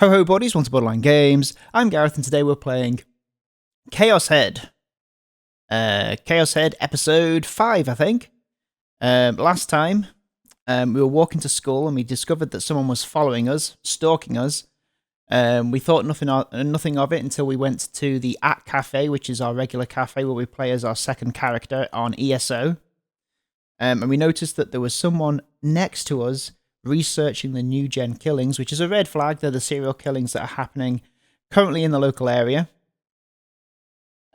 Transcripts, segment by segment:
Ho ho buddies, welcome to Borderline Games. I'm Gareth and today we're playing Chaos Head. Chaos Head episode 5, I think. Last time, we were walking to school and we discovered that someone was following us, stalking us. We thought nothing of it until we went to the At Cafe, which is our regular cafe where we play as our second character on ESO. And we noticed that there was someone next to us researching the new gen killings, which is a red flag. They're the serial killings that are happening currently in the local area.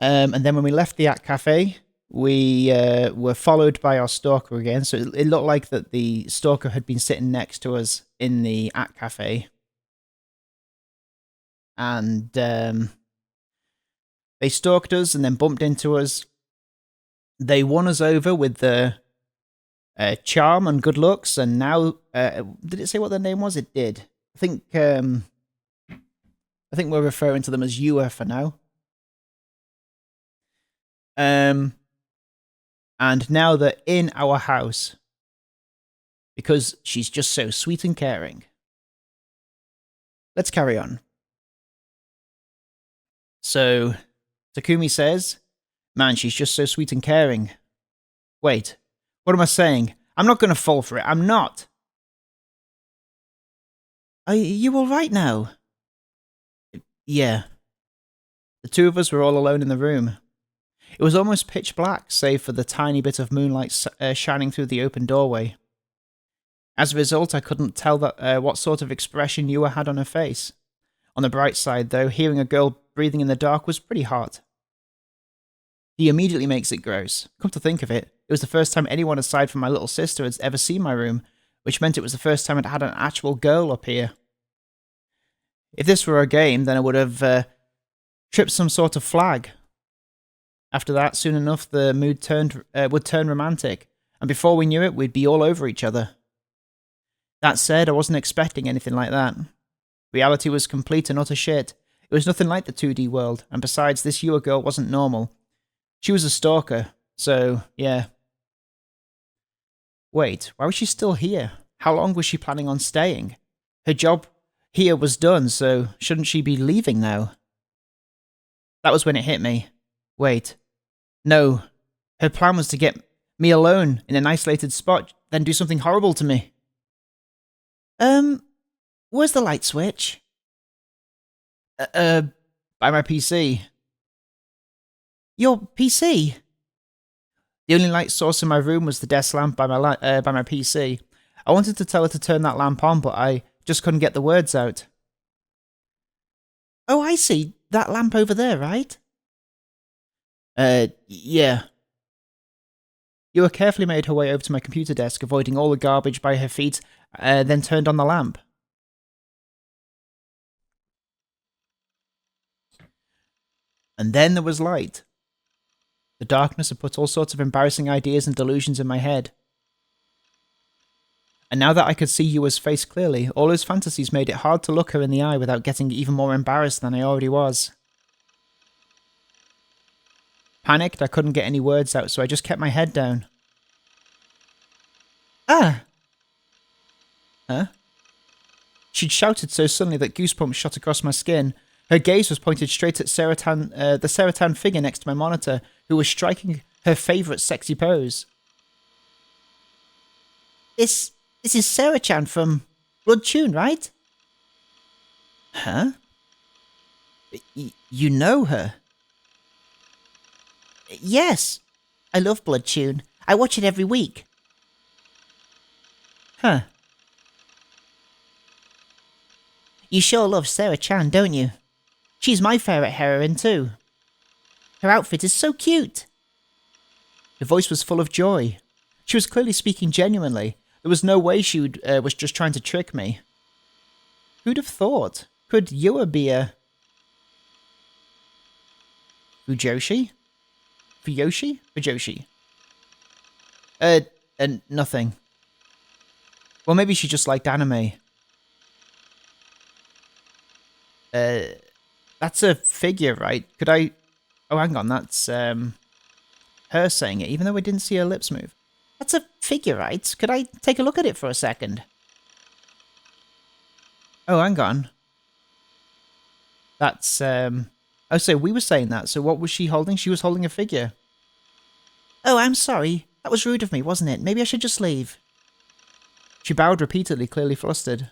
And then when we left the At Cafe, we were followed by our stalker again. So it looked like that the stalker had been sitting next to us in the At Cafe. And they stalked us and then bumped into us. They won us over with the charm and good looks, and now did it say what their name was? It did. I think we're referring to them as Yua for now. And now they're in our house because she's just so sweet and caring. Let's carry on. So Takumi says, "Man, she's just so sweet and caring." Wait. What am I saying? I'm not going to fall for it. I'm not. Are you all right now? Yeah. The two of us were all alone in the room. It was almost pitch black, save for the tiny bit of moonlight shining through the open doorway. As a result, I couldn't tell what sort of expression Yua had on her face. On the bright side, though, hearing a girl breathing in the dark was pretty hot. He immediately makes it gross. Come to think of it, it was the first time anyone aside from my little sister had ever seen my room, which meant it was the first time I'd had an actual girl up here. If this were a game, then I would have tripped some sort of flag. After that, soon enough, the mood would turn romantic, and before we knew it, we'd be all over each other. That said, I wasn't expecting anything like that. Reality was complete and utter shit. It was nothing like the 2D world, and besides, this Yua girl wasn't normal. She was a stalker, so, yeah. Wait, why was she still here? How long was she planning on staying? Her job here was done, so shouldn't she be leaving now? That was when it hit me. Wait. No. Her plan was to get me alone in an isolated spot, then do something horrible to me. Where's the light switch? By my PC. Your PC? The only light source in my room was the desk lamp by my PC. I wanted to tell her to turn that lamp on, but I just couldn't get the words out. Oh, I see. That lamp over there, right? Yeah. Yua carefully made her way over to my computer desk, avoiding all the garbage by her feet, then turned on the lamp. And then there was light. The darkness had put all sorts of embarrassing ideas and delusions in my head. And now that I could see Yua's face clearly, all those fantasies made it hard to look her in the eye without getting even more embarrassed than I already was. Panicked, I couldn't get any words out, so I just kept my head down. Ah! Huh? She'd shouted so suddenly that goosebumps shot across my skin. Her gaze was pointed straight at the Saratan figure next to my monitor, who was striking her favourite sexy pose. This is Sarah-chan from Blood Tune, right? Huh? You know her? Yes. I love Blood Tune. I watch it every week. Huh. You sure love Sarah-chan, don't you? She's my favourite heroine too. Her outfit is so cute. Her voice was full of joy. She was clearly speaking genuinely. There was no way she was just trying to trick me. Who'd have thought? Could Yua be a... Fujoshi? Fuyoshi? Fujoshi? Nothing. Well, maybe she just liked anime. That's a figure, right? Could I... Oh, hang on, that's her saying it, even though we didn't see her lips move. That's a figure, right? Could I take a look at it for a second? Oh, hang on. That's, Oh, so we were saying that. So what was she holding? She was holding a figure. Oh, I'm sorry. That was rude of me, wasn't it? Maybe I should just leave. She bowed repeatedly, clearly flustered.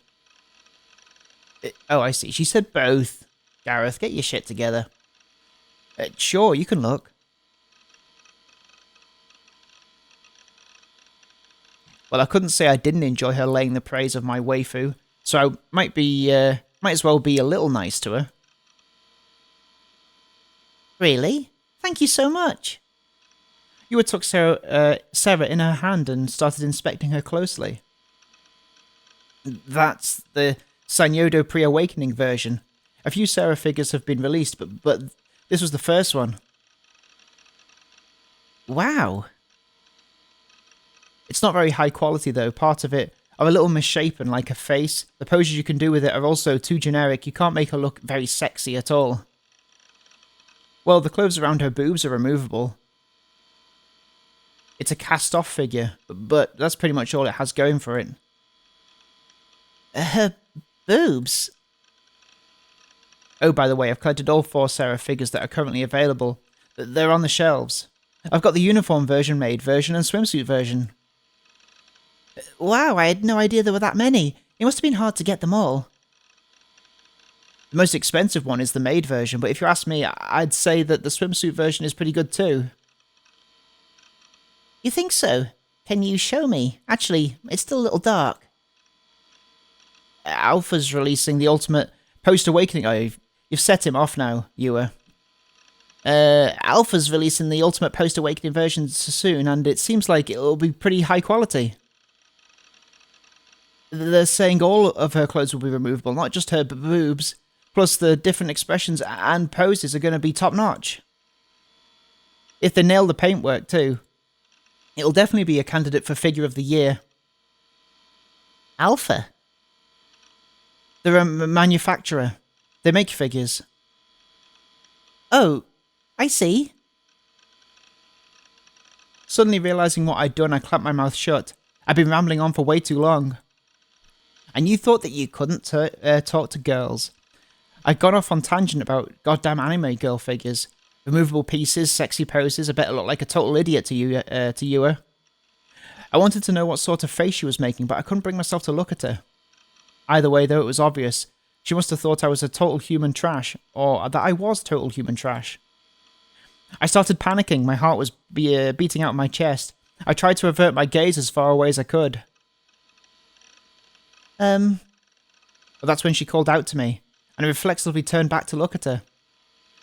Oh, I see. She said both. Gareth, get your shit together. Sure, you can look. Well, I couldn't say I didn't enjoy her laying the praise of my waifu, so I might as well be a little nice to her. Really? Thank you so much. Yua took Sarah in her hand and started inspecting her closely. That's the Sanyodo pre-awakening version. A few Sarah figures have been released, but this was the first one. Wow. It's not very high quality though. Part of it are a little misshapen, like a face. The poses you can do with it are also too generic. You can't make her look very sexy at all. Well, the clothes around her boobs are removable. It's a cast-off figure, but that's pretty much all it has going for it. Her boobs? Oh, by the way, I've collected all 4 Sarah figures that are currently available. They're on the shelves. I've got the uniform version, maid version, and swimsuit version. Wow, I had no idea there were that many. It must have been hard to get them all. The most expensive one is the maid version, but if you ask me, I'd say that the swimsuit version is pretty good too. You think so? Can you show me? Actually, it's still a little dark. Alpha's releasing the ultimate post-awakening. Oh, you've set him off now, Yua. Alpha's releasing the ultimate post-awakening version soon, and it seems like it'll be pretty high quality. They're saying all of her clothes will be removable, not just her boobs. Plus, the different expressions and poses are going to be top-notch. If they nail the paintwork too, it'll definitely be a candidate for Figure of the Year. Alpha? They're a manufacturer. They make figures. Oh, I see. Suddenly realising what I'd done, I clamped my mouth shut. I'd been rambling on for way too long. And you thought that you couldn't talk to girls. I'd gone off on tangent about goddamn anime girl figures. Removable pieces, sexy poses, I better look like a total idiot to Yua. I wanted to know what sort of face she was making, but I couldn't bring myself to look at her. Either way, though, it was obvious. She must have thought I was a total human trash, or that I was total human trash. I started panicking, my heart was beating out of my chest. I tried to avert my gaze as far away as I could. But that's when she called out to me, and I reflexively turned back to look at her.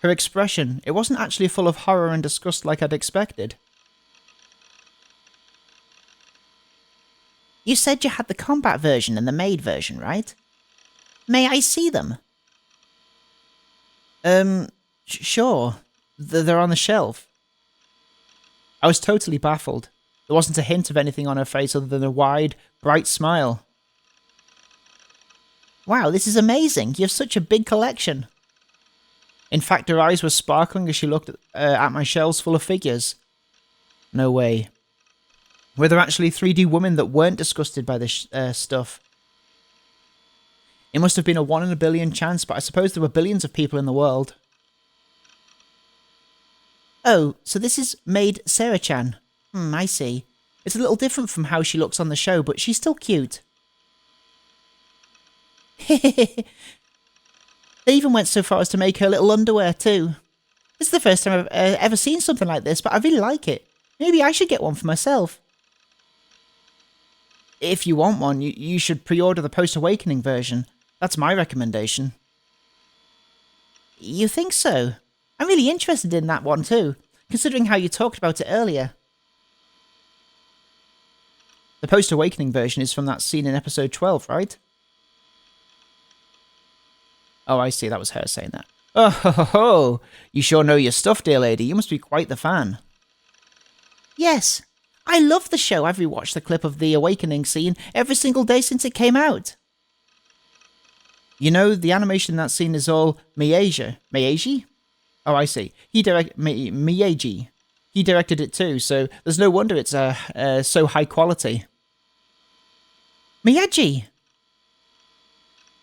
Her expression, it wasn't actually full of horror and disgust like I'd expected. You said you had the combat version and the maid version, right? May I see them? Sure. They're on the shelf. I was totally baffled. There wasn't a hint of anything on her face other than a wide, bright smile. Wow, this is amazing. You have such a big collection. In fact, her eyes were sparkling as she looked at my shelves full of figures. No way. Were there actually 3D women that weren't disgusted by this stuff? It must have been a 1 in a billion chance, but I suppose there were billions of people in the world. Oh, so this is maid Sarah-chan. I see. It's a little different from how she looks on the show, but she's still cute. They even went so far as to make her little underwear too. This is the first time I've ever seen something like this, but I really like it. Maybe I should get one for myself. If you want one, you should pre-order the post-awakening version. That's my recommendation. You think so? I'm really interested in that one too, considering how you talked about it earlier. The post-awakening version is from that scene in episode 12, right? Oh, I see. That was her saying that. Oh, ho, ho, ho. You sure know your stuff, dear lady. You must be quite the fan. Yes. I love the show. I've rewatched the clip of the awakening scene every single day since it came out. You know, the animation in that scene is all Miyagi. Miyagi? Oh, I see. Miyagi. He directed it too, so there's no wonder it's so high quality. Miyagi!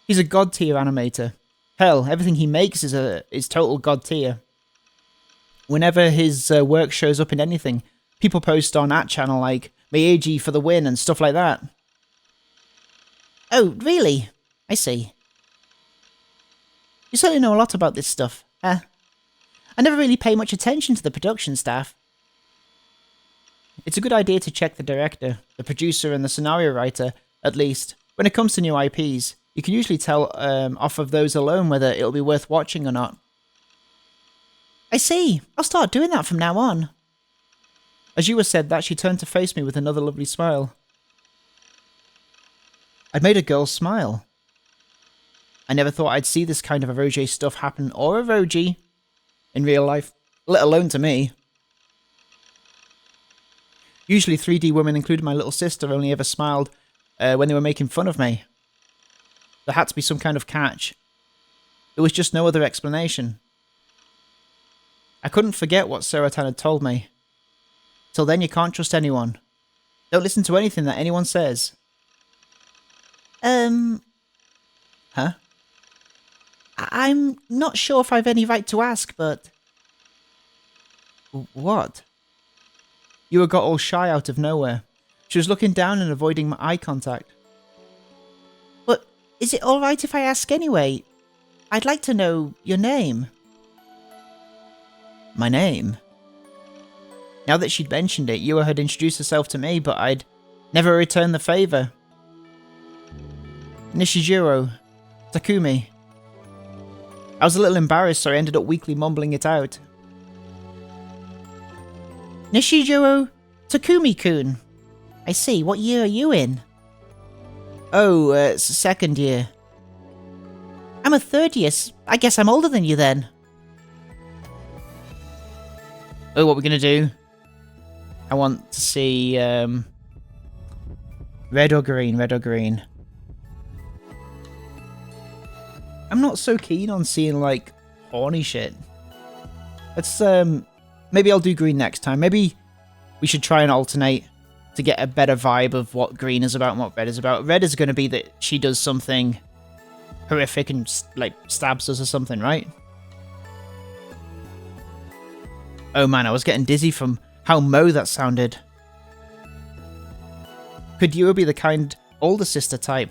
He's a god-tier animator. Hell, everything he makes is total god tier. Whenever his work shows up in anything, people post on @channel like, Meiji for the win and stuff like that. Oh, really? I see. You certainly know a lot about this stuff, huh? I never really pay much attention to the production staff. It's a good idea to check the director, the producer and the scenario writer, at least. When it comes to new IPs, you can usually tell off of those alone whether it'll be worth watching or not. I see. I'll start doing that from now on. As Yua said that, she turned to face me with another lovely smile. I'd made a girl smile. I never thought I'd see this kind of eroge stuff happen, or eroge, in real life, let alone to me. Usually 3D women, including my little sister, only ever smiled when they were making fun of me. There had to be some kind of catch. There was just no other explanation. I couldn't forget what Serotan had told me. Till then, you can't trust anyone. Don't listen to anything that anyone says. Huh? I'm not sure if I've any right to ask, but... What? Yua got all shy out of nowhere. She was looking down and avoiding my eye contact. But is it alright if I ask anyway? I'd like to know your name. My name? Now that she'd mentioned it, Yua had introduced herself to me, but I'd never returned the favour. Nishijiro. Takumi. I was a little embarrassed, so I ended up weakly mumbling it out. Nishijiro Takumi-kun. I see. What year are you in? Oh, it's second year. I'm a third year. I guess I'm older than you then. Oh, what we're gonna do? I want to see, red or green, red or green. I'm not so keen on seeing, like, horny shit. Let's, maybe I'll do green next time. Maybe we should try and alternate to get a better vibe of what green is about and what red is about. Red is going to be that she does something horrific and, like, stabs us or something, right? Oh man, I was getting dizzy from how Mo that sounded. Could Yua be the kind older sister type?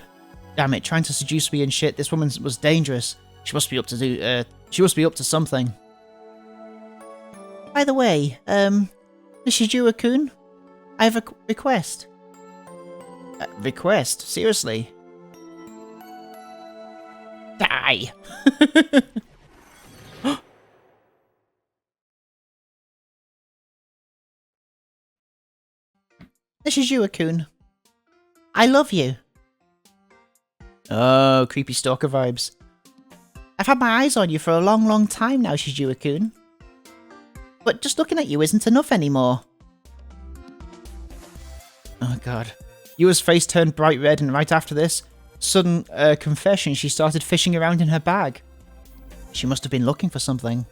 Damn it, trying to seduce me and shit. This woman was dangerous. She must be up to something. By the way, Nishijiro-kun, I have a request. Request? Seriously? Die! Nishijiro-kun, I love you. Oh, creepy stalker vibes. I've had my eyes on you for a long, long time now, Nishijiro-kun. But just looking at you isn't enough anymore. Oh god. Yua's face turned bright red, and right after this sudden confession, she started fishing around in her bag. She must have been looking for something.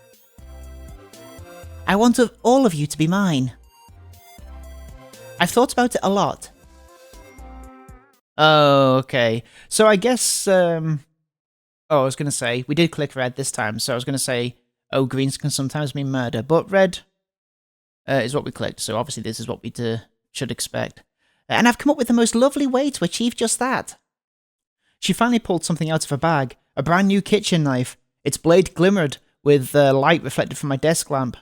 I want all of you to be mine. I've thought about it a lot. Oh, okay. So I guess, oh, I was going to say, we did click red this time, so I was going to say, oh, greens can sometimes mean murder, but red is what we clicked, so obviously this is what we should expect. And I've come up with the most lovely way to achieve just that. She finally pulled something out of her bag, a brand new kitchen knife. Its blade glimmered with light reflected from my desk lamp.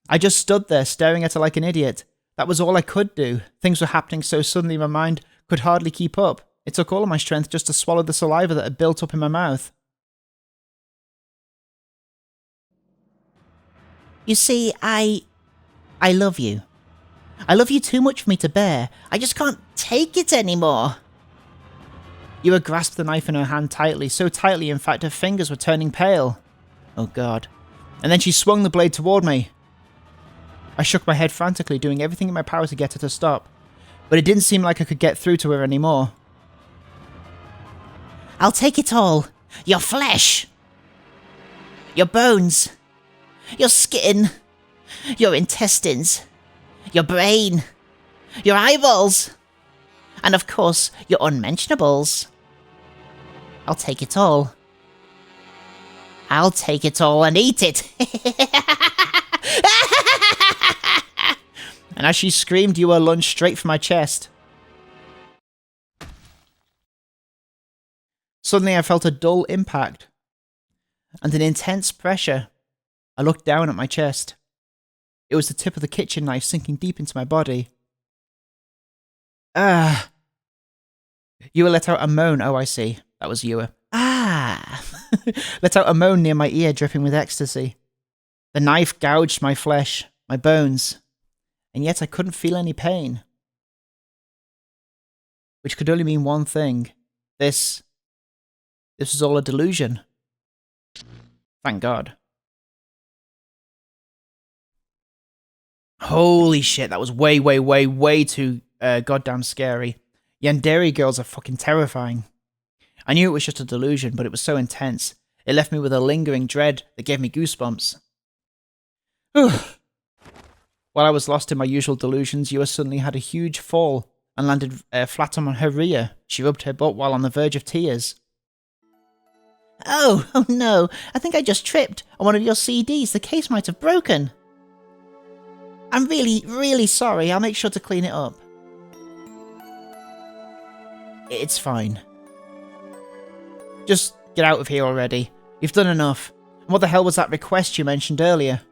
I just stood there staring at her like an idiot. That was all I could do. Things were happening so suddenly my mind could hardly keep up. It took all of my strength just to swallow the saliva that had built up in my mouth. You see, I love you. I love you too much for me to bear. I just can't take it anymore. Yua grasped the knife in her hand tightly, so tightly in fact her fingers were turning pale. Oh god. And then she swung the blade toward me. I shook my head frantically, doing everything in my power to get her to stop. But it didn't seem like I could get through to her anymore. I'll take it all. Your flesh. Your bones. Your skin. Your intestines. Your brain. Your eyeballs. And of course, your unmentionables. I'll take it all. I'll take it all and eat it. And as she screamed, Yua lunged straight for my chest. Suddenly I felt a dull impact and an intense pressure. I looked down at my chest. It was the tip of the kitchen knife sinking deep into my body. Ah. Yua let out a moan. Oh, I see. That was Yua. Ah. Let out a moan near my ear, dripping with ecstasy. The knife gouged my flesh, my bones, and yet I couldn't feel any pain. Which could only mean one thing. This was all a delusion. Thank God. Holy shit, that was way too goddamn scary. Yandere girls are fucking terrifying. I knew it was just a delusion, but it was so intense. It left me with a lingering dread that gave me goosebumps. While I was lost in my usual delusions, Yua suddenly had a huge fall and landed flat on her rear. She rubbed her butt while on the verge of tears. Oh no, I think I just tripped on one of your CDs. The case might have broken. I'm really sorry. I'll make sure to clean it up. It's fine. Just get out of here already. You've done enough. And what the hell was that request you mentioned earlier?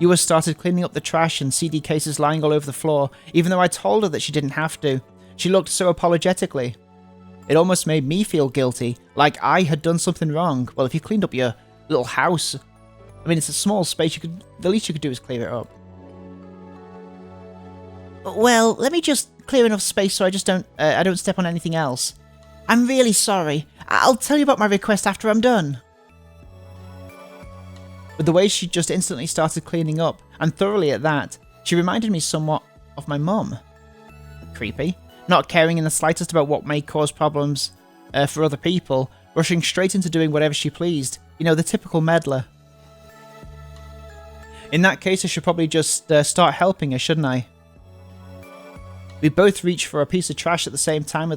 Yua started cleaning up the trash and CD cases lying all over the floor, even though I told her that she didn't have to. She looked so apologetically. It almost made me feel guilty, like I had done something wrong. Well, if you cleaned up your little house, I mean, it's a small space. The least you could do is clear it up. Well, let me just clear enough space so I don't step on anything else. I'm really sorry. I'll tell you about my request after I'm done. With the way she just instantly started cleaning up, and thoroughly at that, she reminded me somewhat of my mum. Creepy. Not caring in the slightest about what may cause problems for other people, rushing straight into doing whatever she pleased. You know, the typical meddler. In that case, I should probably just start helping her, shouldn't I? We both reach for a piece of trash at the same time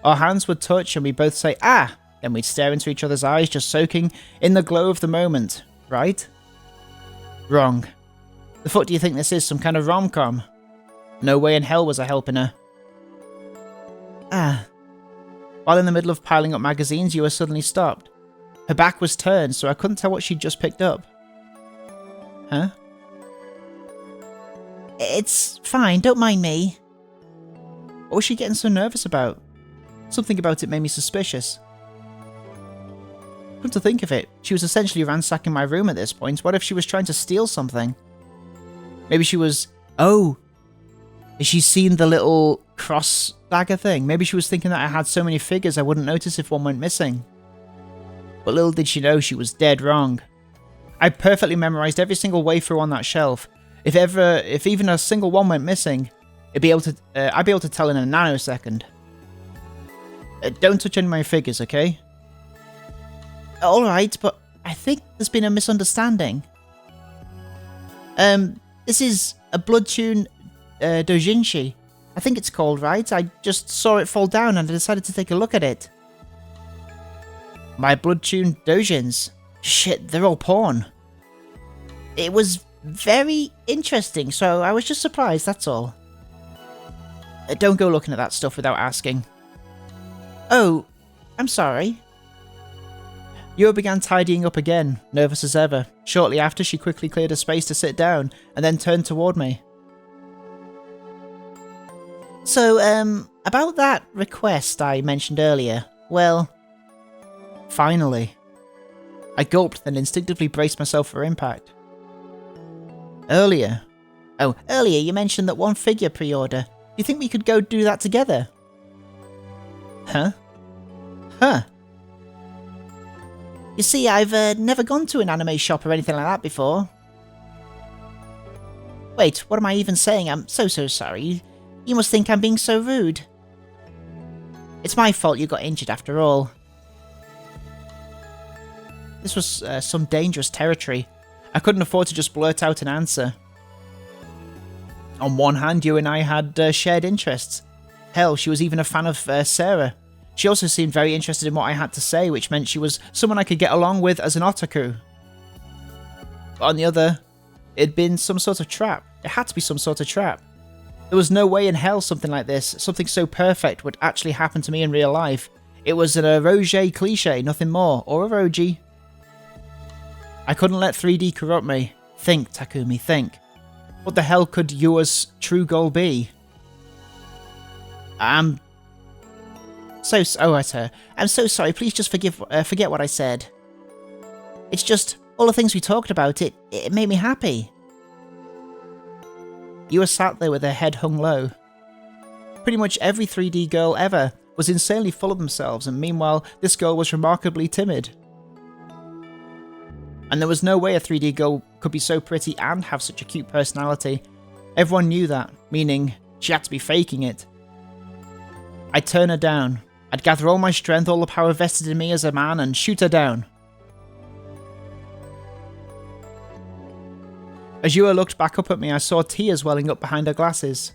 Our hands would touch and we both say, ah! Then we'd stare into each other's eyes, just soaking in the glow of the moment. Right? Wrong. The fuck do you think this is? Some kind of rom-com? No way in hell was I helping her. Ah. While in the middle of piling up magazines, Yua suddenly stopped. Her back was turned, so I couldn't tell what she'd just picked up. Huh? It's fine, don't mind me. What was she getting so nervous about? Something about it made me suspicious. Come to think of it, she was essentially ransacking my room at this point. What if she was trying to steal something? Maybe she was... Oh! Has she seen the little cross dagger thing? Maybe she was thinking that I had so many figures I wouldn't notice if one went missing. But little did she know she was dead wrong. I perfectly memorized every single wafer on that shelf. If even a single one went missing, I'd be able to tell in a nanosecond. Don't touch any of my figures, okay? Alright, but I think there's been a misunderstanding. This is a Bloodtune Dojinshi. I think it's called, right? I just saw it fall down and I decided to take a look at it. My Bloodtune Dojins. Shit, they're all porn. It was very interesting, so I was just surprised, that's all. Don't go looking at that stuff without asking. Oh, I'm sorry. Yua began tidying up again, nervous as ever. Shortly after, she quickly cleared a space to sit down, and then turned toward me. So, about that request I mentioned earlier, well... Finally. I gulped, then instinctively braced myself for impact. Earlier you mentioned that one figure pre-order. Do you think we could go do that together? Huh? Huh. You see, I've never gone to an anime shop or anything like that before. Wait, what am I even saying? I'm so sorry. You must think I'm being so rude. It's my fault you got injured after all. This was some dangerous territory. I couldn't afford to just blurt out an answer. On one hand, you and I had shared interests. Hell, she was even a fan of Sarah. She also seemed very interested in what I had to say, which meant she was someone I could get along with as an otaku. But on the other, it had been some sort of trap. It had to be some sort of trap. There was no way in hell something like this, something so perfect, would actually happen to me in real life. It was an eroge cliche, nothing more, or eroge. I couldn't let 3D corrupt me. Think, Takumi, think. What the hell could Yua's true goal be? I'm so sorry. Please just forget what I said. It's just all the things we talked about. It made me happy. Yua sat there with her head hung low. Pretty much every 3D girl ever was insanely full of themselves, and meanwhile, this girl was remarkably timid. And there was no way a 3D girl could be so pretty and have such a cute personality. Everyone knew that, meaning she had to be faking it. I'd turn her down. I'd gather all my strength, all the power vested in me as a man, and shoot her down. As Yua looked back up at me, I saw tears welling up behind her glasses.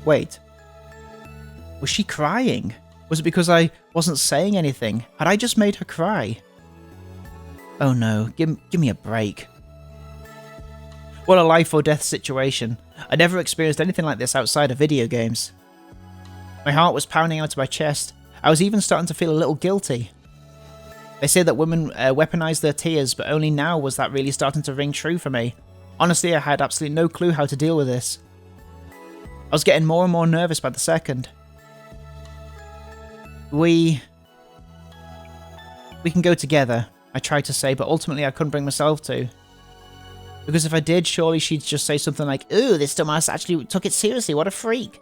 Wait. Was she crying? Was it because I wasn't saying anything? Had I just made her cry? Oh no, give me a break. What a life or death situation. I never experienced anything like this outside of video games. My heart was pounding out of my chest. I was even starting to feel a little guilty. They say that women weaponize their tears, but only now was that really starting to ring true for me. Honestly, I had absolutely no clue how to deal with this. I was getting more and more nervous by the second. We can go together, I tried to say, but ultimately I couldn't bring myself to. Because if I did, surely she'd just say something like, "Ooh, this dumbass actually took it seriously, what a freak."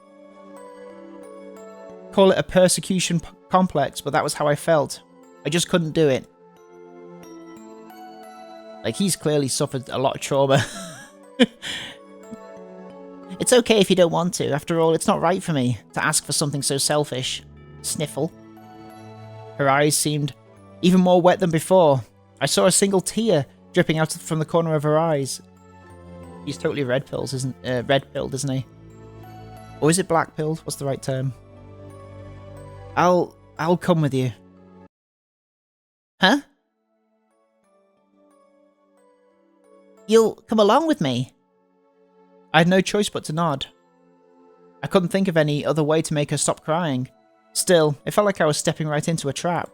Call it a persecution complex, but that was how I felt. I just couldn't do it. Like, he's clearly suffered a lot of trauma. It's okay if you don't want to. After all, it's not right for me to ask for something so selfish. Sniffle. Her eyes seemed even more wet than before. I saw a single tear dripping out from the corner of her eyes. He's totally red-pilled, isn't he? Or is it black-pilled? What's the right term? I'll come with you. Huh? You'll come along with me? I had no choice but to nod. I couldn't think of any other way to make her stop crying. Still, it felt like I was stepping right into a trap.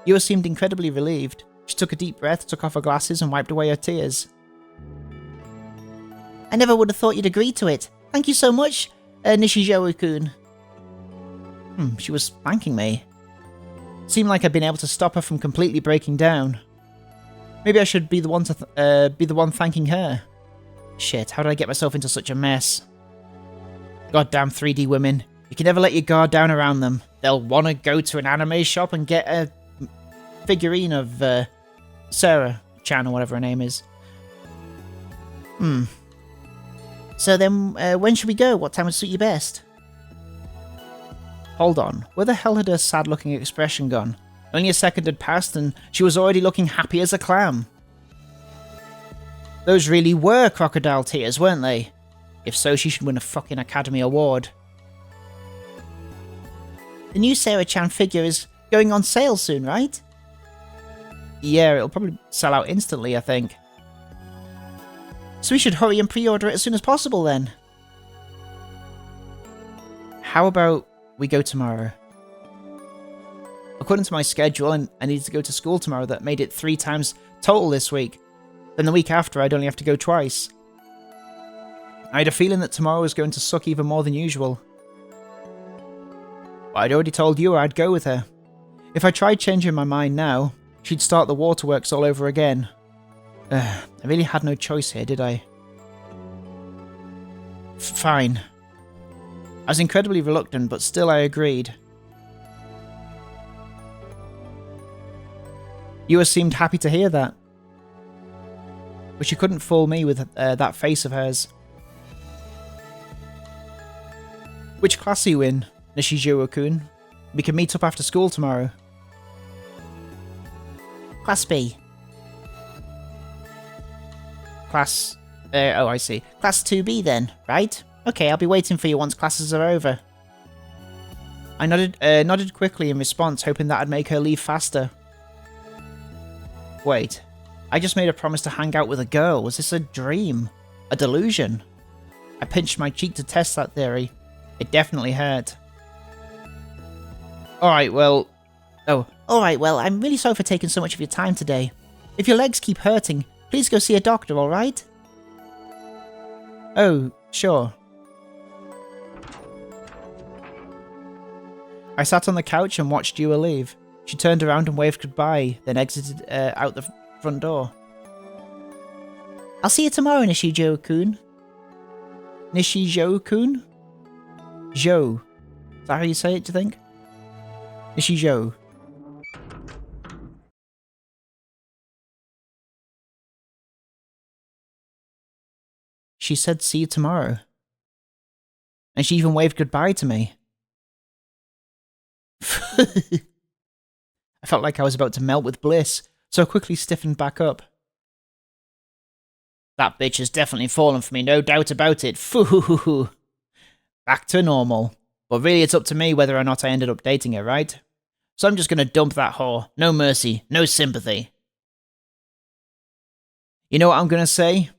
Yua seemed incredibly relieved. She took a deep breath, took off her glasses, and wiped away her tears. I never would have thought you'd agree to it. Thank you so much, Nishijoe-kun. She was thanking me. Seemed like I'd been able to stop her from completely breaking down. Maybe I should be the one to be the one thanking her. Shit, how did I get myself into such a mess? Goddamn 3D women. You can never let your guard down around them. They'll want to go to an anime shop and get a figurine of Sarah-chan or whatever her name is. So then, when should we go? What time would suit you best? Hold on, where the hell had her sad-looking expression gone? Only a second had passed and she was already looking happy as a clam. Those really were crocodile tears, weren't they? If so, she should win a fucking Academy Award. The new Sarah-chan figure is going on sale soon, right? Yeah, it'll probably sell out instantly, I think. So we should hurry and pre-order it as soon as possible then. How about we go tomorrow? According to my schedule, I needed to go to school tomorrow. That made it 3 times total this week. Then the week after, I'd only have to go twice. I had a feeling that tomorrow was going to suck even more than usual. But I'd already told you I'd go with her. If I tried changing my mind now, she'd start the waterworks all over again. I really had no choice here, did I? Fine. I was incredibly reluctant, but still I agreed. Yua seemed happy to hear that. But she couldn't fool me with that face of hers. Which class are you in, Nishijoe-kun? We can meet up after school tomorrow. Class B. Class... oh, I see. Class 2B then, right? Okay, I'll be waiting for you once classes are over. I nodded quickly in response, hoping that'd make her leave faster. Wait, I just made a promise to hang out with a girl. Was this a dream? A delusion? I pinched my cheek to test that theory. It definitely hurt. Alright, well, I'm really sorry for taking so much of your time today. If your legs keep hurting, please go see a doctor, alright? Oh, sure. I sat on the couch and watched Yua leave. She turned around and waved goodbye, then exited out the front door. I'll see you tomorrow, Nishijo-kun. Nishijo-kun? Jo. Is that how you say it, do you think? Nishijo. She said see you tomorrow. And she even waved goodbye to me. I felt like I was about to melt with bliss, so I quickly stiffened back up. That bitch has definitely fallen for me, no doubt about it. Foo. Back to normal. But really it's up to me whether or not I ended up dating her, right? So I'm just gonna dump that whore. No mercy, no sympathy. You know what I'm gonna say?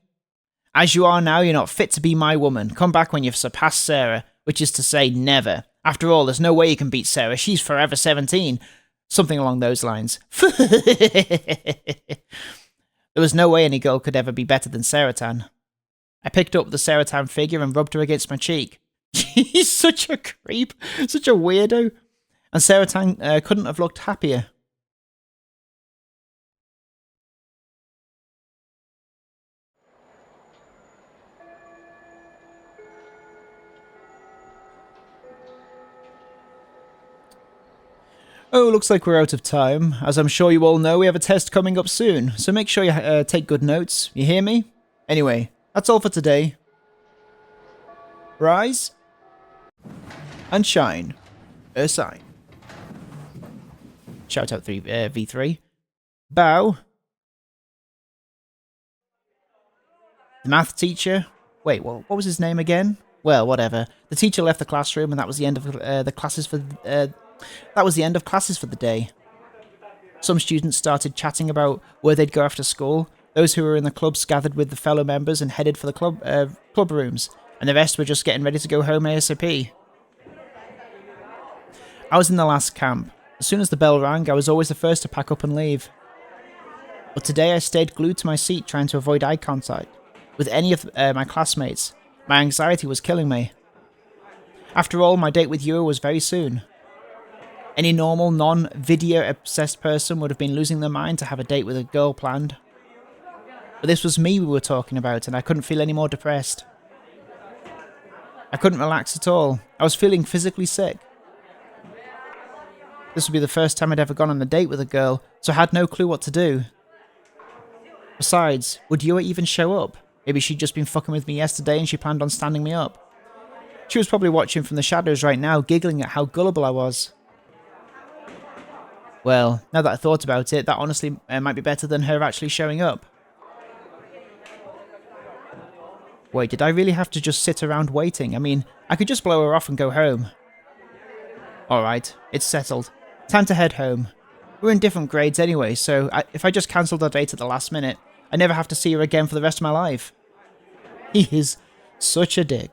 As you are now, you're not fit to be my woman. Come back when you've surpassed Sarah, which is to say never. After all, there's no way you can beat Sarah. She's forever 17. Something along those lines. There was no way any girl could ever be better than Sarah-tan. I picked up the Sarah-tan figure and rubbed her against my cheek. He's such a creep. Such a weirdo. And Sarah-tan couldn't have looked happier. Oh, looks like we're out of time. As I'm sure you all know, we have a test coming up soon, so make sure you take good notes. You hear me? Anyway, that's all for today. Rise and shine. A sign. Shout out V3. Bow. The math teacher. Wait, what was his name again? Well, whatever. The teacher left the classroom, and that was the end of the classes for. That was the end of classes for the day. Some students started chatting about where they'd go after school. Those who were in the clubs gathered with the fellow members and headed for the club rooms, and the rest were just getting ready to go home ASAP. I was in the last camp. As soon as the bell rang, I was always the first to pack up and leave. But today I stayed glued to my seat trying to avoid eye contact with any of my classmates. My anxiety was killing me. After all, my date with Yua was very soon. Any normal, non-video-obsessed person would have been losing their mind to have a date with a girl planned. But this was me we were talking about, and I couldn't feel any more depressed. I couldn't relax at all. I was feeling physically sick. This would be the first time I'd ever gone on a date with a girl, so I had no clue what to do. Besides, would Yua even show up? Maybe she'd just been fucking with me yesterday and she planned on standing me up. She was probably watching from the shadows right now, giggling at how gullible I was. Well, now that I thought about it, that honestly might be better than her actually showing up. Wait, did I really have to just sit around waiting? I mean, I could just blow her off and go home. Alright, it's settled. Time to head home. We're in different grades anyway, so if I just cancelled our date at the last minute, I never have to see her again for the rest of my life. He is such a dick.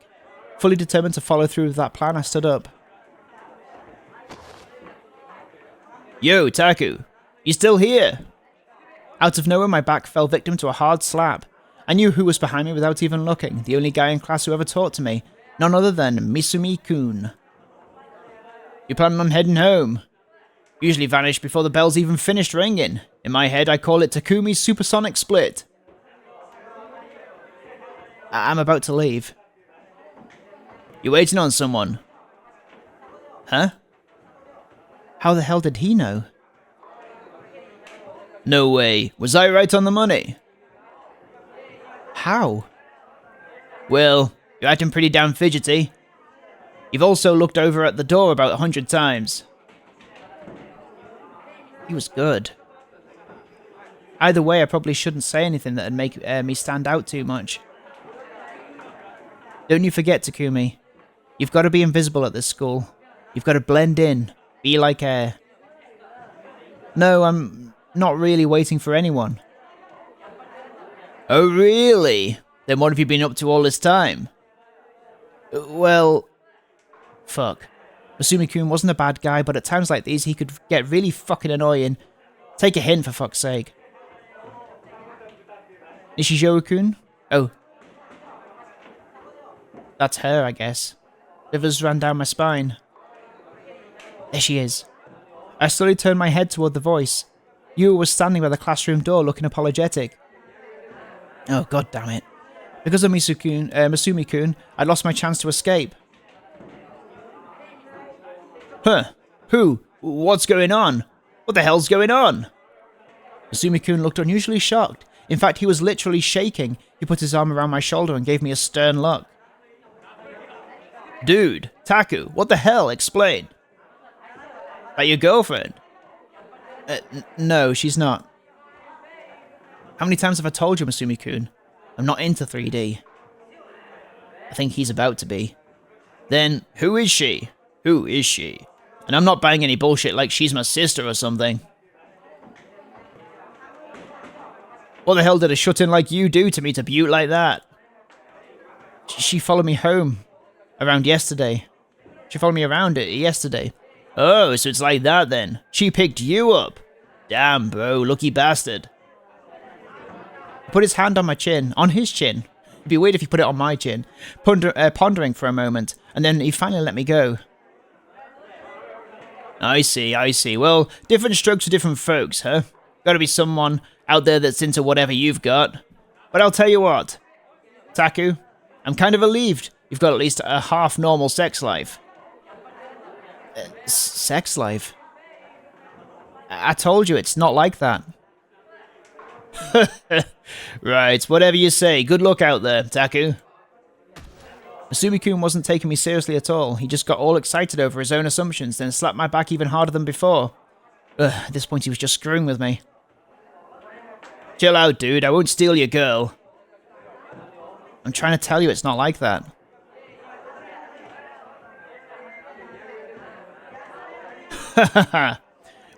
Fully determined to follow through with that plan, I stood up. Yo, Taku, you still here? Out of nowhere, my back fell victim to a hard slap. I knew who was behind me without even looking, the only guy in class who ever talked to me, none other than Misumi-kun. You planning on heading home? Usually vanish before the bell's even finished ringing. In my head, I call it Takumi's supersonic split. I'm about to leave. You waiting on someone? Huh? How the hell did he know? No way. Was I right on the money? How? Well, you're acting pretty damn fidgety. You've also looked over at the door about 100 times. He was good. Either way, I probably shouldn't say anything that'd make me stand out too much. Don't you forget, Takumi. You've got to be invisible at this school. You've got to blend in. Be like air. No, I'm not really waiting for anyone. Oh, really? Then what have you been up to all this time? Well... Fuck. Masumi-kun wasn't a bad guy, but at times like these he could get really fucking annoying. Take a hint, for fuck's sake. Nishijoru-kun? Oh. That's her, I guess. Rivers ran down my spine. There she is. I slowly turned my head toward the voice. Yua was standing by the classroom door looking apologetic. Oh, god damn it. Because of Masumi-kun, I lost my chance to escape. Huh. Who? What's going on? What the hell's going on? Masumi-kun looked unusually shocked. In fact, he was literally shaking. He put his arm around my shoulder and gave me a stern look. Dude, Taku, what the hell? Explain. That your girlfriend? No, she's not. How many times have I told you, Masumi-kun? I'm not into 3D. I think he's about to be. Then, who is she? Who is she? And I'm not buying any bullshit like she's my sister or something. What the hell did a shut-in like you do to me to butte like that? She followed me home. Around yesterday. She followed me around yesterday. Oh, so it's like that then. She picked you up. Damn, bro, lucky bastard. He put his hand on my chin. On his chin. It'd be weird if he put it on my chin. Pondering for a moment. And then he finally let me go. I see. Well, different strokes for different folks, huh? Gotta be someone out there that's into whatever you've got. But I'll tell you what. Taku, I'm kind of relieved you've got at least a half-normal sex life. Sex life? I told you, it's not like that. Right, whatever you say. Good luck out there, Taku. Masumi-kun wasn't taking me seriously at all. He just got all excited over his own assumptions, then slapped my back even harder than before. At this point, he was just screwing with me. Chill out, dude. I won't steal your girl. I'm trying to tell you it's not like that.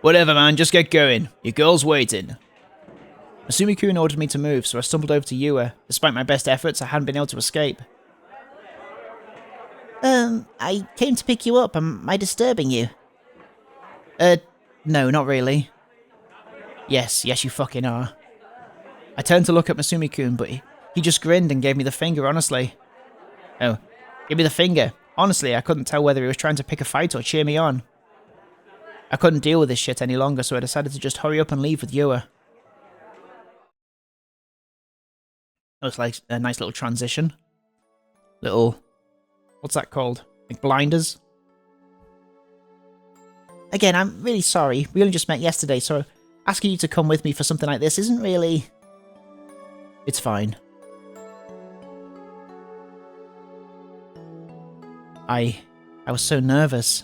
Whatever, man. Just get going. Your girl's waiting. Masumi-kun ordered me to move, so I stumbled over to Yua. Despite my best efforts, I hadn't been able to escape. I came to pick you up. Am I disturbing you? No, not really. Yes, you fucking are. I turned to look at Masumi-kun, but he just grinned and gave me the finger, honestly. Oh, give me the finger. Honestly, I couldn't tell whether he was trying to pick a fight or cheer me on. I couldn't deal with this shit any longer, so I decided to just hurry up and leave with Yua. Looks like a nice little transition. Little... what's that called? Like blinders? Again, I'm really sorry. We only just met yesterday, so asking you to come with me for something like this isn't really... It's fine. I was so nervous.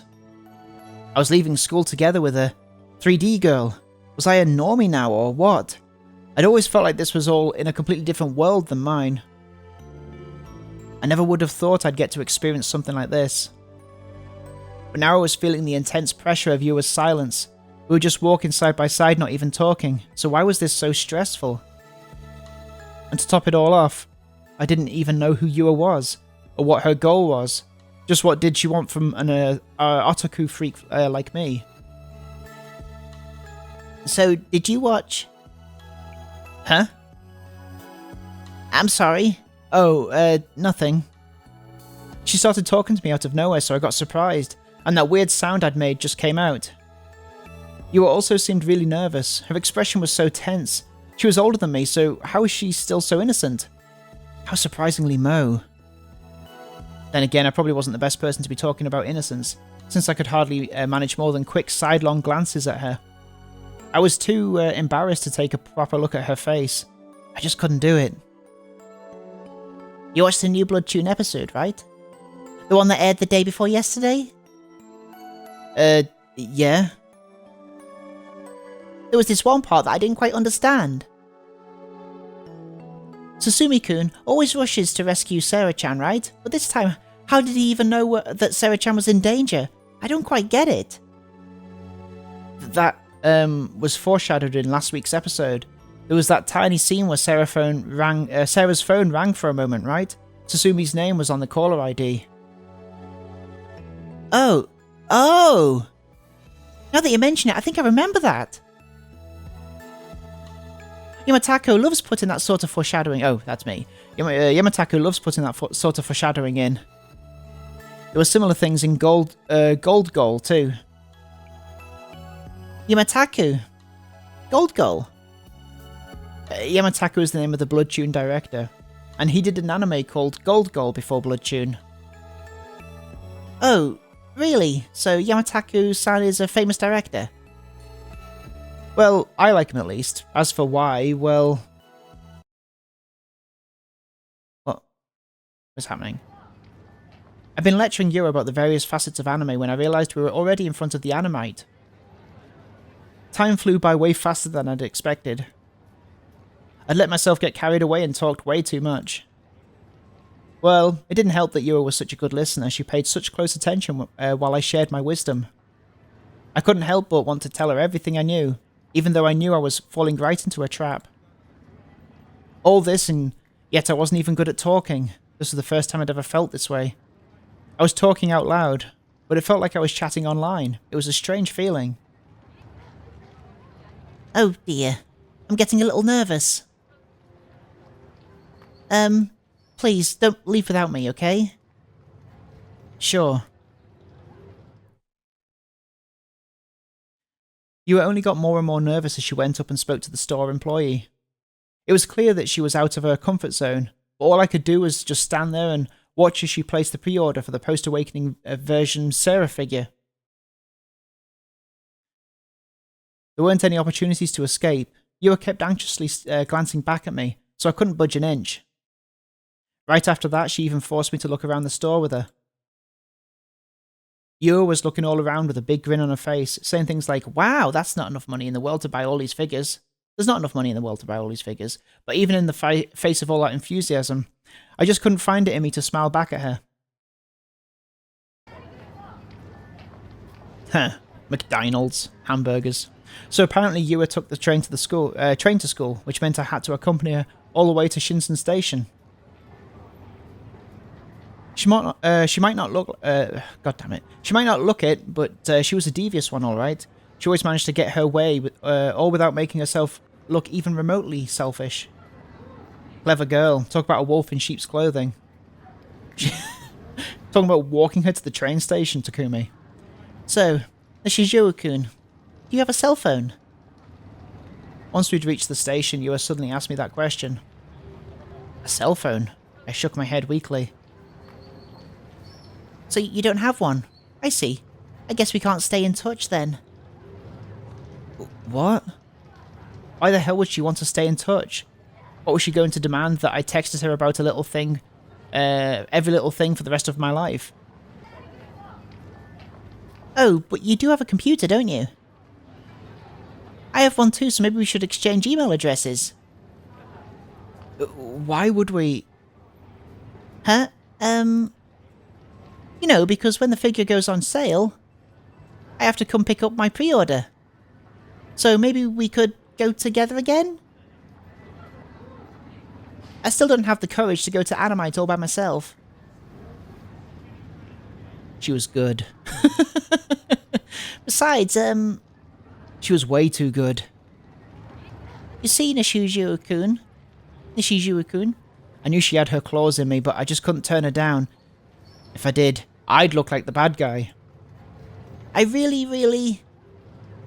I was leaving school together with a 3D girl. Was I a normie now, or what? I'd always felt like this was all in a completely different world than mine. I never would have thought I'd get to experience something like this. But now I was feeling the intense pressure of Yua's silence. We were just walking side by side, not even talking, so why was this so stressful? And to top it all off, I didn't even know who Yua was, or what her goal was. Just what did she want from an otaku freak like me? So, did you watch... Huh? I'm sorry. Oh, nothing. She started talking to me out of nowhere, so I got surprised, and that weird sound I'd made just came out. Yua also seemed really nervous. Her expression was so tense. She was older than me, so how is she still so innocent? How surprisingly Mo. Then again, I probably wasn't the best person to be talking about innocence, since I could hardly manage more than quick sidelong glances at her. I was too embarrassed to take a proper look at her face. I just couldn't do it. You watched the new Blood Tune episode, right? The one that aired the day before yesterday? Yeah. There was this one part that I didn't quite understand. Susumi-kun always rushes to rescue Sarah-chan, right? But this time, how did he even know that Sarah-chan was in danger? I don't quite get it. That was foreshadowed in last week's episode. There was that tiny scene where Sarah's phone rang for a moment, right? Tasumi's name was on the caller ID. Oh. Now that you mention it, I think I remember that. Yamatako loves putting that sort of foreshadowing... Oh, that's me. Yamatako loves putting that sort of foreshadowing in. There were similar things in Gold Goal, too. Yamataku. Gold Goal. Yamataku is the name of the Blood Tune director, and he did an anime called Gold Goal before Blood Tune. Oh, really? So Yamataku-san is a famous director? Well, I like him at least. As for why, well... What's happening? I've been lecturing Yura about the various facets of anime when I realised we were already in front of the Animite. Time flew by way faster than I'd expected. I'd let myself get carried away and talked way too much. Well, it didn't help that Yura was such a good listener. She paid such close attention while I shared my wisdom. I couldn't help but want to tell her everything I knew, even though I knew I was falling right into a trap. All this, and yet I wasn't even good at talking. This was the first time I'd ever felt this way. I was talking out loud, but it felt like I was chatting online. It was a strange feeling. Oh dear, I'm getting a little nervous. Please, don't leave without me, okay? Sure. Yua only got more and more nervous as she went up and spoke to the store employee. It was clear that she was out of her comfort zone, but all I could do was just stand there and watch as she placed the pre-order for the post-awakening version Sarah figure. There weren't any opportunities to escape. Yua kept anxiously glancing back at me, so I couldn't budge an inch. Right after that, she even forced me to look around the store with her. Yua was looking all around with a big grin on her face, saying things like, "Wow, that's not enough money in the world to buy all these figures." There's not enough money in the world to buy all these figures, but even in the face of all that enthusiasm, I just couldn't find it in me to smile back at her. McDonald's, hamburgers. So apparently Yua took the train to school, which meant I had to accompany her all the way to Shinsen Station. She might not look it, but she was a devious one, all right. She always managed to get her way, all without making herself look even remotely selfish. Clever girl. Talk about a wolf in sheep's clothing. Talking about walking her to the train station, Takumi. So, this is Yua-kun. Do you have a cell phone? Once we'd reached the station, Yua suddenly asked me that question. A cell phone? I shook my head weakly. So you don't have one? I see. I guess we can't stay in touch then. What? Why the hell would she want to stay in touch? What was she going to demand, that I texted her about a little thing, every little thing for the rest of my life? Oh, but you do have a computer, don't you? I have one too, so maybe we should exchange email addresses. Why would we? Huh? You know, because when the figure goes on sale, I have to come pick up my pre-order. So maybe we could go together again? I still don't have the courage to go to Animite all by myself. She was good. Besides, she was way too good. You see, Nishizuo-kun? I knew she had her claws in me, but I just couldn't turn her down. If I did, I'd look like the bad guy. I really...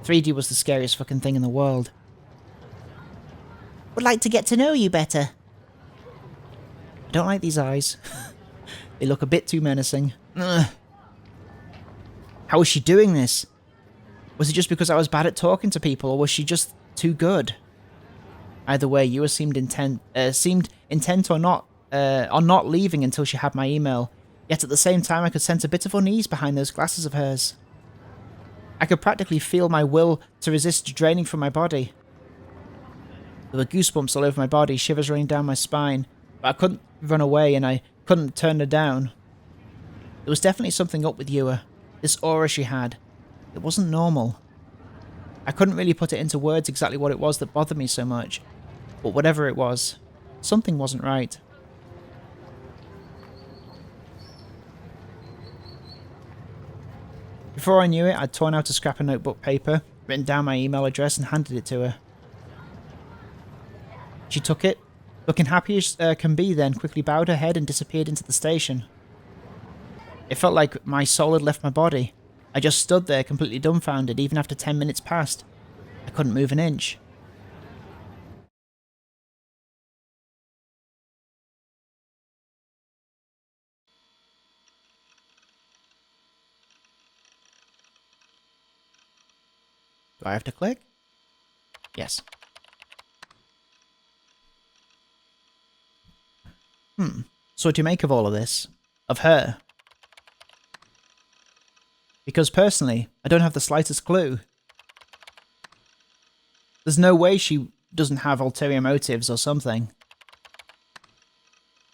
3D was the scariest fucking thing in the world. Would like to get to know you better. I don't like these eyes. They look a bit too menacing. Ugh. How was she doing this? Was it just because I was bad at talking to people, or was she just too good? Either way, Yua seemed intent on not leaving until she had my email. Yet at the same time, I could sense a bit of unease behind those glasses of hers. I could practically feel my will to resist draining from my body. There were goosebumps all over my body, shivers running down my spine, but I couldn't run away and I couldn't turn her down. There was definitely something up with Yua. This aura she had, it wasn't normal. I couldn't really put it into words exactly what it was that bothered me so much, but whatever it was, something wasn't right. Before I knew it, I'd torn out a scrap of notebook paper, written down my email address and handed it to her. She took it, looking happy as can be, then quickly bowed her head and disappeared into the station. It felt like my soul had left my body. I just stood there completely dumbfounded even after 10 minutes passed. I couldn't move an inch. Do I have to click? Yes. So what do you make of all of this? Of her? Because personally, I don't have the slightest clue. There's no way she doesn't have ulterior motives or something.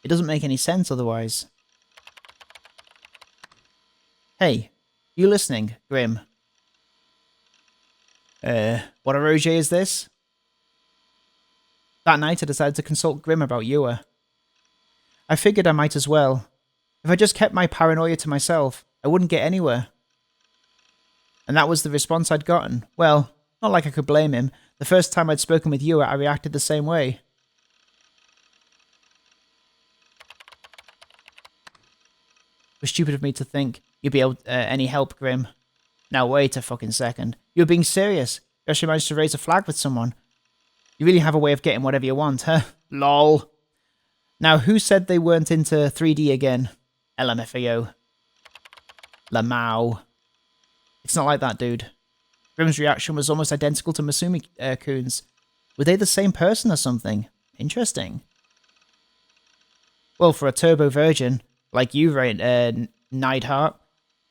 It doesn't make any sense otherwise. Hey, you listening, Grim? What a Roger is this? That night I decided to consult Grim about Ewer. I figured I might as well. If I just kept my paranoia to myself, I wouldn't get anywhere. And that was the response I'd gotten. Well, not like I could blame him. The first time I'd spoken with Ewer, I reacted the same way. It was stupid of me to think you'd be able any help, Grim. Now wait a fucking second. You're being serious. You actually managed to raise a flag with someone. You really have a way of getting whatever you want, huh? Lol. Now, who said they weren't into 3D again? LMFAO. Lamau. It's not like that, dude. Grim's reaction was almost identical to Masumi-kun's. Were they the same person or something? Interesting. Well, for a turbo virgin, like you, Neidhart,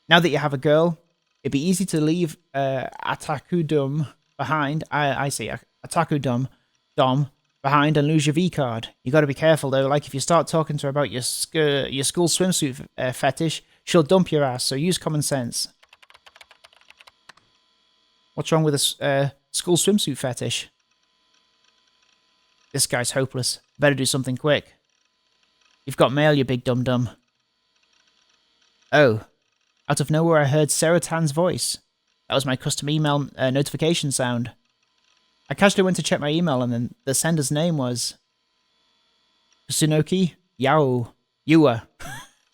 now that you have a girl, it'd be easy to leave Atakudum behind. I see, Atakudum Dom behind and lose your V card. You gotta be careful though, like if you start talking to her about your school swimsuit fetish, she'll dump your ass, so use common sense. What's wrong with a school swimsuit fetish? This guy's hopeless. Better do something quick. You've got mail, you big dum-dum. Oh. Out of nowhere I heard Serotan's voice. That was my custom email notification sound. I casually went to check my email and then the sender's name was... Kasunoki Yao. Ewer.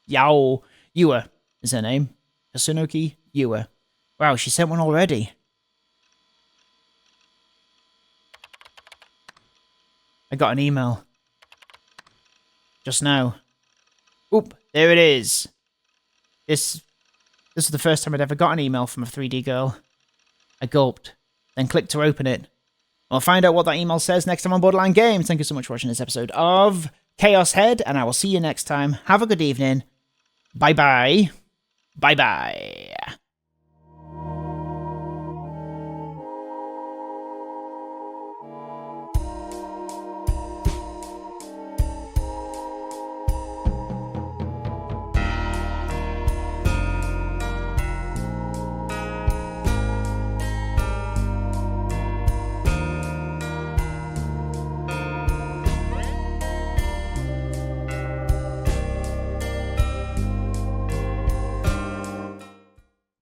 Yao. Ewer is her name. Kasunoki Ewer. Wow, she sent one already. I got an email. Just now. Oop, there it is. This was the first time I'd ever got an email from a 3D girl. I gulped, then clicked to open it. I'll find out what that email says next time on Borderline Games. Thank you so much for watching this episode of Chaos Head, and I will see you next time. Have a good evening. Bye-bye. Bye-bye.